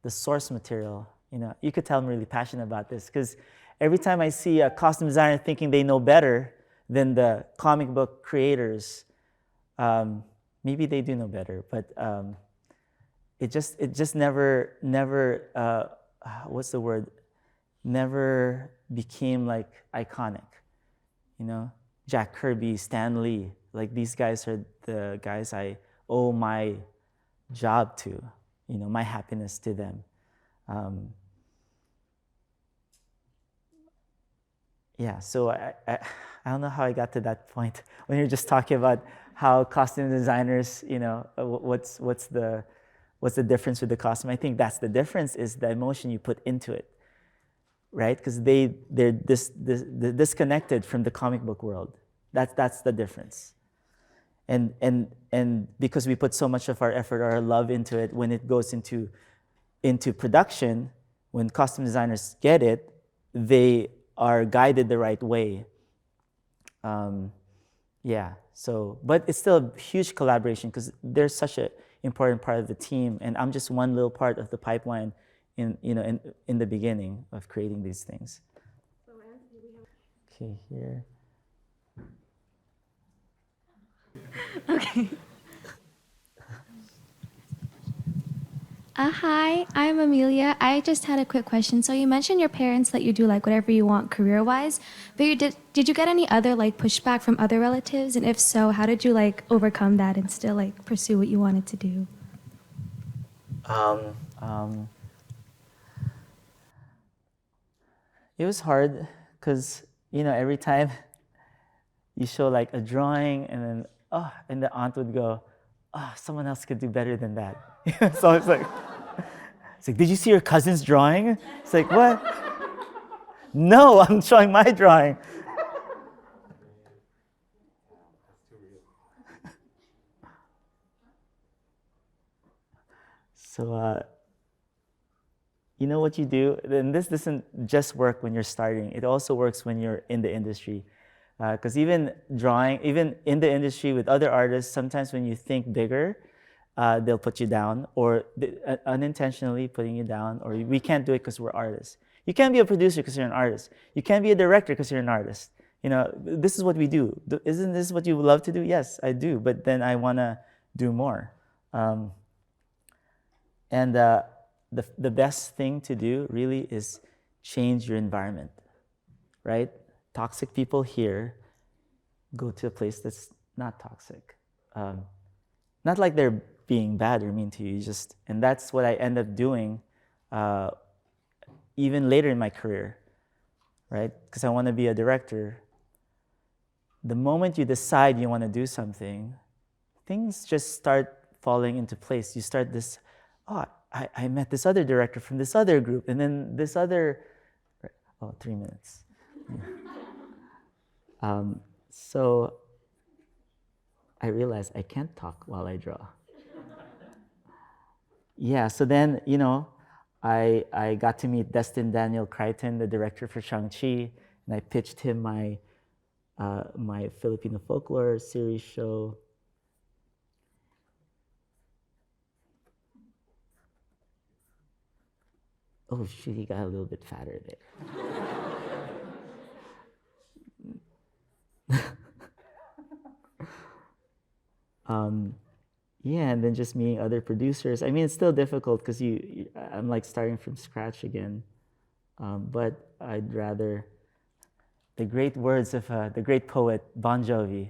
Speaker 3: the source material. You could tell I'm really passionate about this, because every time I see a costume designer thinking they know better than the comic book creators, maybe they do know better, but it just never what's the word? Never became like iconic. Jack Kirby, Stan Lee, like these guys are the guys I owe my job to, my happiness to them. Yeah, so I don't know how I got to that point when you're just talking about how costume designers, what's the difference with the costume. I think that's the difference, is the emotion you put into it. right? Because they're disconnected from the comic book world. That's the difference. And because we put so much of our effort, our love into it, when it goes into production, when costume designers get it, they are guided the right way. Yeah. So, but it's still a huge collaboration because they're such an important part of the team, and I'm just one little part of the pipeline in the beginning of creating these things. Okay, here.
Speaker 9: Okay. Hi, I'm Amelia. I just had a quick question. So you mentioned your parents let you do like whatever you want career-wise, but did you get any other like pushback from other relatives? And if so, how did you like overcome that and still like pursue what you wanted to do?
Speaker 3: It was hard because every time you show like a drawing and then and the aunt would go, someone else could do better than that. So it's like did you see your cousin's drawing? It's like, what? No, I'm showing my drawing. So you know what you do? And this doesn't just work when you're starting. It also works when you're in the industry. Because even in the industry with other artists, sometimes when you think bigger, they'll put you down, or unintentionally putting you down, or we can't do it because we're artists. You can't be a producer because you're an artist. You can't be a director because you're an artist. This is what we do. Isn't this what you love to do? Yes, I do, but then I want to do more. And the best thing to do really is change your environment, right? Toxic people here, go to a place that's not toxic. Not like they're being bad or mean to you, and that's what I end up doing even later in my career, right? Because I want to be a director. The moment you decide you want to do something, things just start falling into place. You start this, I met this other director from this other group, and then this other, 3 minutes. So I realized I can't talk while I draw. Yeah, so then, I got to meet Destin Daniel Crichton, the director for Shang-Chi, and I pitched him my Filipino folklore series show. Oh, shoot, he got a little bit fatter there. Yeah, and then just meeting other producers. I mean, it's still difficult because I'm like starting from scratch again. But I'd rather, the great words of the great poet Bon Jovi,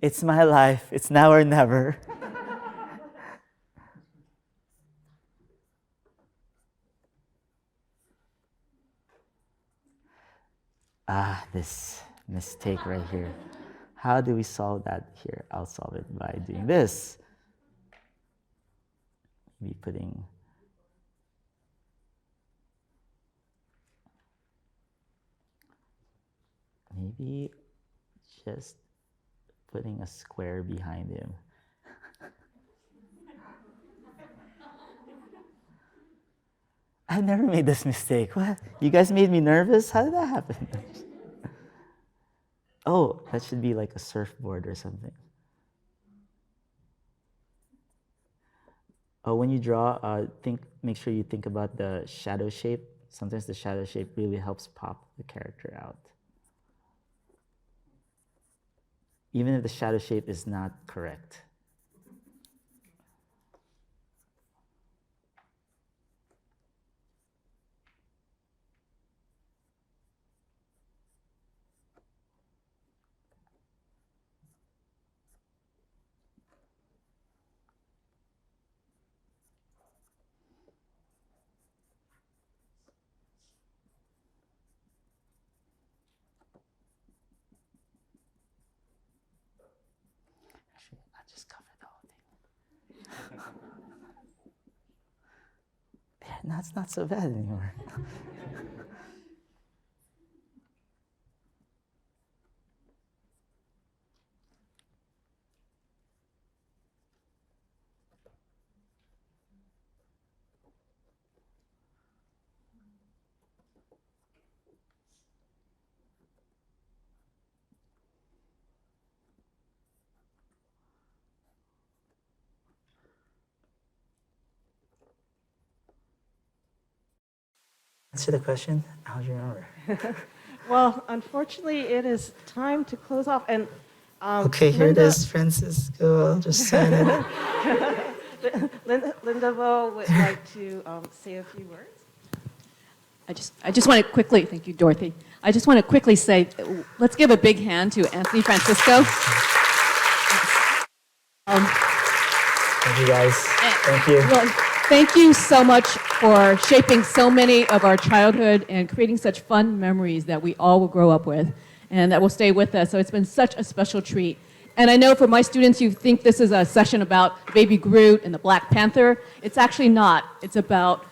Speaker 3: it's my life, it's now or never. This mistake right here. How do we solve that here? I'll solve it by doing this. Maybe just putting a square behind him. I've never made this mistake. What? You guys made me nervous? How did that happen? Oh, that should be like a surfboard or something. When you draw, make sure you think about the shadow shape. Sometimes the shadow shape really helps pop the character out. Even if the shadow shape is not correct. I'll just cover the whole thing. There, now it's not so bad anymore. Answer the question. How do you remember?
Speaker 2: Well, unfortunately, it is time to close off. And
Speaker 3: Okay, here it
Speaker 2: Linda-
Speaker 3: is, Francisco. I'll just sign it.
Speaker 2: Linda Vo would like to say a few words.
Speaker 1: I just want to quickly, thank you, Dorothy. I just want to quickly say, let's give a big hand to Anthony Francisco.
Speaker 3: Thank you, guys. Thank you.
Speaker 1: Well, thank you so much for shaping so many of our childhood and creating such fun memories that we all will grow up with and that will stay with us. So it's been such a special treat. And I know for my students, you think this is a session about Baby Groot and the Black Panther. It's actually not. It's about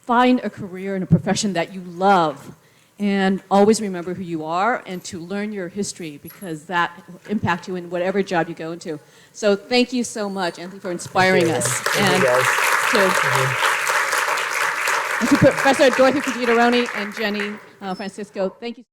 Speaker 1: find a career and a profession that you love and always remember who you are and to learn your history because that will impact you in whatever job you go into. So thank you so much, Anthony, for inspiring us.
Speaker 3: Thank you, guys.
Speaker 1: And to Professor Dorothy Fujita-Roni and Jenny Francisco, thank you.